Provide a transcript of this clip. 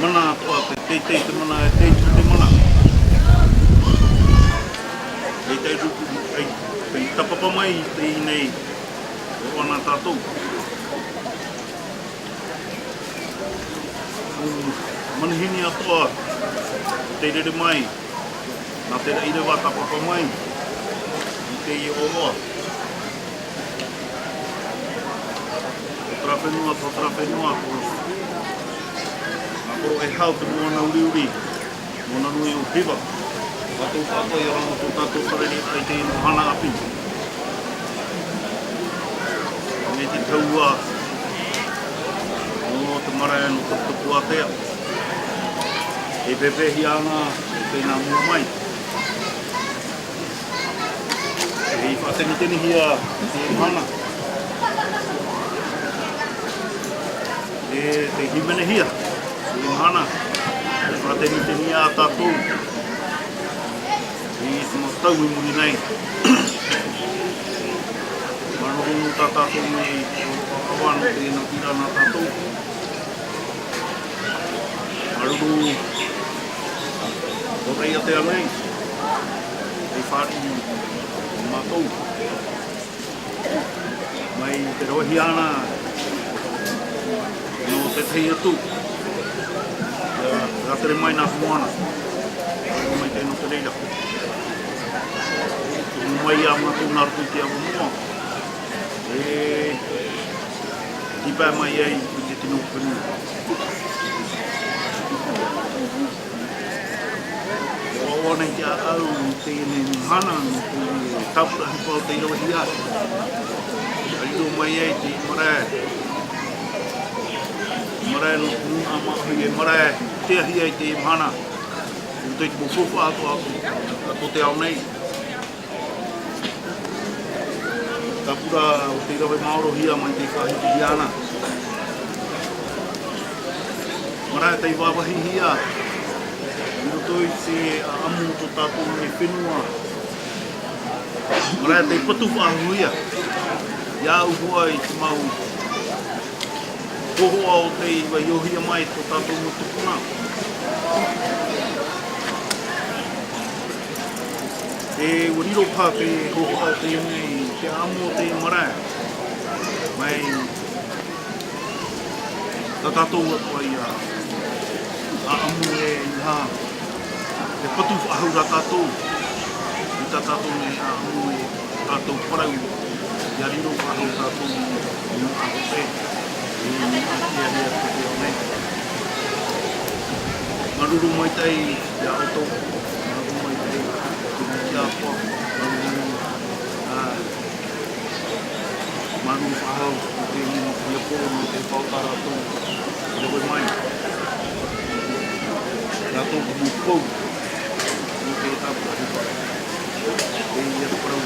mana toa te mana te mana. Te tapapa mai te nei o ana tātou. Manahini atoa te rere mai nā te reirewa tapapa mai i te i oa. Potra whenua Koro e hau te moana uriuri, moana nui o hiva. Tātou tātou i ranga tō tātou whareri ai te hana api. Me te taua no te marae no te tupu atea. E pepehi ana e tēnā mua mai. E i whateni teni hia te hana. E te himene hia. Te hana, e whateni teni a tātou. I tuma tau i muni nei. Manohonu tā tātou nei o awanu tēnā tira nā tātou. Maruru, o rei atea nei. Ei whāri i mātou. Mai te rohi ana no te tei atu. Ratere mai nā moana. Mai tēnā te reira. Mai a mātou nā rutu ki a mua. E tipa mai ei i te tino whenua. O nei te au tēnei hana no te tauta hipau te irohi a. Ariro mai ei te marae. Marae no kuna mahi e marae te ahi ei te hana. O te mofofa ato te ao nei. Ka pura o te rawe maoro hia mai te whahiti hiana. Marae te wawahi hia. I roto i te amu to tātou me whenua. Marae te patu whahuia. Ia uhua i te mau. Hohoa o te iwa iohia mai to tātou mo tupuna. E wariro pā te hohoa o te iunei te amu o te marae. Mai tā tātou atua i a amu e iha. Te patu whahura tātou. I tā tātou me a amu e tātou parau. Ia riro whahura tātou i a te. I a tia hea te te o nei. Maruru mai tei te auto. Maruru mai tei te kia pō. Maruru whahau te mino kia pō no te whautara tō. Rewe mai. Rā tō ka mu pou. No te tapu. E ia parau.